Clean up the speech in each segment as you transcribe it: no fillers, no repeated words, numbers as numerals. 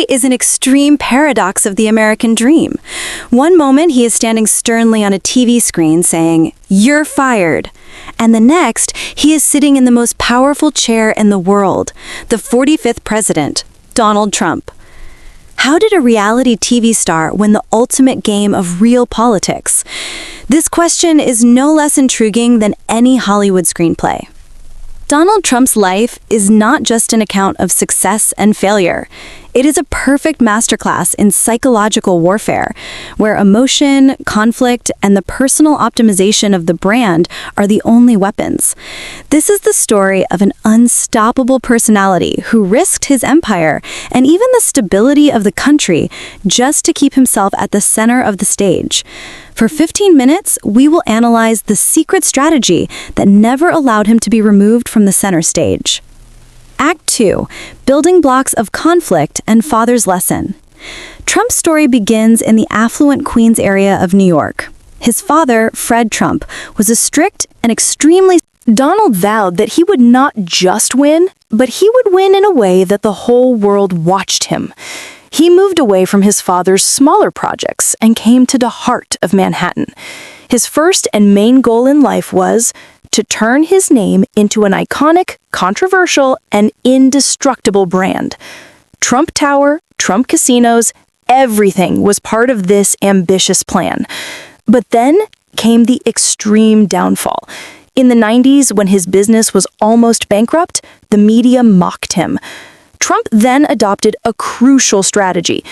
story is an extreme paradox of the American dream. One moment he is standing sternly on a TV screen saying, "You're fired." And the next, he is sitting in the most powerful chair in the world, the 45th president, Donald Trump. How did a reality TV star win the ultimate game of real politics? This question is no less intriguing than any Hollywood screenplay. Donald Trump's life is not just an account of success and failure. It is a perfect masterclass in psychological warfare, where emotion, conflict, and the personal optimization of the brand are the only weapons. This is the story of an unstoppable personality who risked his empire and even the stability of the country just to keep himself at the center of the stage. For 15 minutes, we will analyze the secret strategy that never allowed him to be removed from the center stage. Act 2. Building blocks of conflict and father's lesson. Trump's story begins in the affluent Queens area of New York. His father, Fred Trump, was a strict and extremely... Donald vowed that he would not just win, but he would win in a way that the whole world watched him. He moved away from his father's smaller projects and came to the heart of Manhattan. His first and main goal in life was to turn his name into an iconic, controversial, and indestructible brand. Trump Tower, Trump casinos, everything was part of this ambitious plan. But then came the extreme downfall. In the 90s, when his business was almost bankrupt, the media mocked him. Trump then adopted a crucial strategy.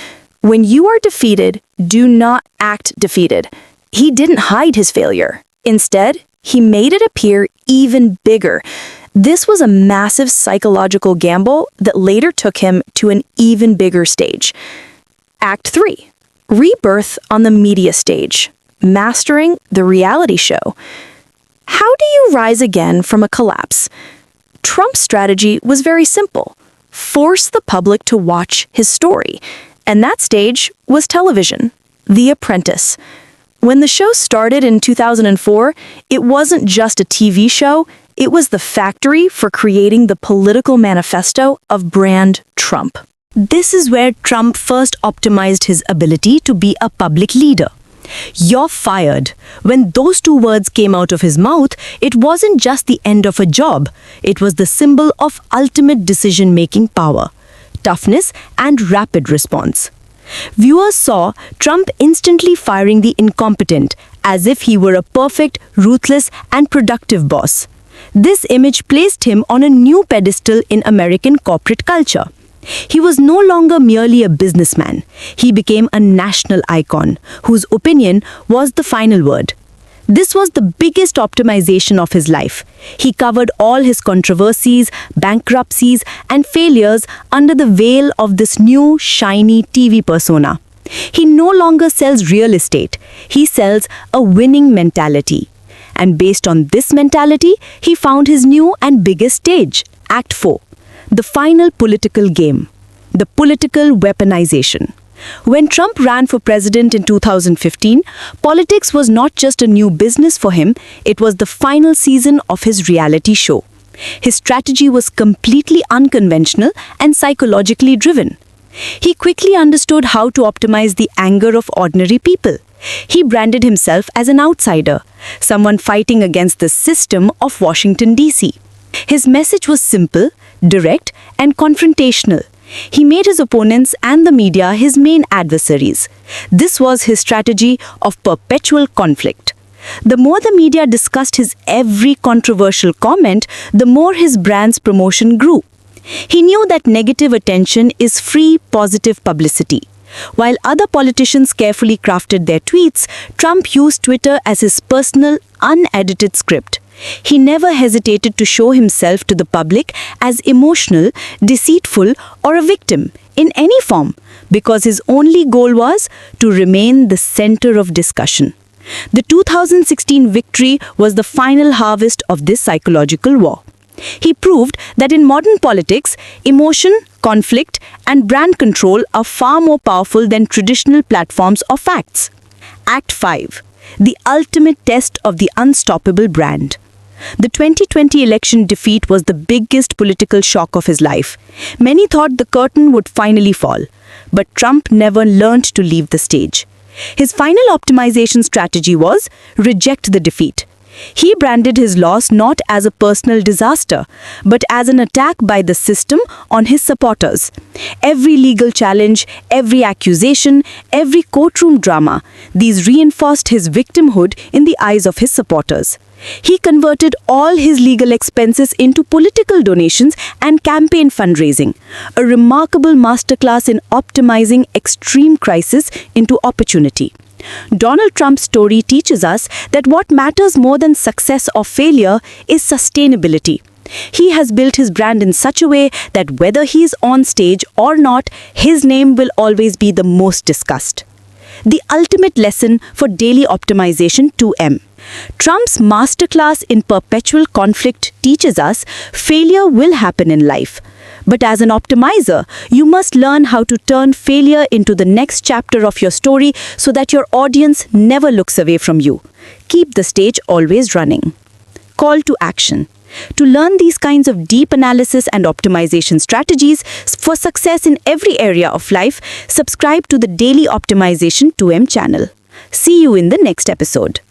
When you are defeated, do not act defeated. He didn't hide his failure. Instead, he made it appear even bigger. This was a massive psychological gamble that later took him to an even bigger stage. Act 3. Rebirth on the media stage. Mastering the reality show. How do you rise again from a collapse? Trump's strategy was very simple. Force the public to watch his story. And that stage was television, The Apprentice. When the show started in 2004, it wasn't just a TV show, it was the factory for creating the political manifesto of brand Trump. This is where Trump first optimized his ability to be a public leader. "You're fired." When those two words came out of his mouth, it wasn't just the end of a job. It was the symbol of ultimate decision-making power, toughness, and rapid response. Viewers saw Trump instantly firing the incompetent, as if he were a perfect, ruthless, and productive boss. This image placed him on a new pedestal in American corporate culture. He was no longer merely a businessman. He became a national icon, whose opinion was the final word. This was the biggest optimization of his life. He covered all his controversies, bankruptcies, and failures under the veil of this new, shiny TV persona. He no longer sells real estate. He sells a winning mentality. And based on this mentality, he found his new and biggest stage, Act 4. The final political game, the political weaponization. When Trump ran for president in 2015, politics was not just a new business for him, it was the final season of his reality show. His strategy was completely unconventional and psychologically driven. He quickly understood how to optimize the anger of ordinary people. He branded himself as an outsider, someone fighting against the system of Washington, D.C. His message was simple, direct, and confrontational. He made his opponents and the media his main adversaries. This was his strategy of perpetual conflict. The more the media discussed his every controversial comment, the more his brand's promotion grew. He knew that negative attention is free, positive publicity. While other politicians carefully crafted their tweets, Trump used Twitter as his personal, unedited script. He never hesitated to show himself to the public as emotional, deceitful, or a victim in any form, because his only goal was to remain the center of discussion. The 2016 victory was the final harvest of this psychological war. He proved that in modern politics, emotion, conflict, and brand control are far more powerful than traditional platforms or facts. Act 5. The ultimate test of the unstoppable brand. The 2020 election defeat was the biggest political shock of his life. Many thought the curtain would finally fall. But Trump never learned to leave the stage. His final optimization strategy was reject the defeat. He branded his loss not as a personal disaster, but as an attack by the system on his supporters. Every legal challenge, every accusation, every courtroom drama, these reinforced his victimhood in the eyes of his supporters. He converted all his legal expenses into political donations and campaign fundraising, a remarkable masterclass in optimizing extreme crisis into opportunity. Donald Trump's story teaches us that what matters more than success or failure is sustainability. He has built his brand in such a way that whether he is on stage or not, his name will always be the most discussed. The ultimate lesson for daily optimization 2M. Trump's masterclass in perpetual conflict teaches us failure will happen in life. But as an optimizer, you must learn how to turn failure into the next chapter of your story so that your audience never looks away from you. Keep the stage always running. Call to action. To learn these kinds of deep analysis and optimization strategies for success in every area of life, subscribe to the Daily Optimization 2M channel. See you in the next episode.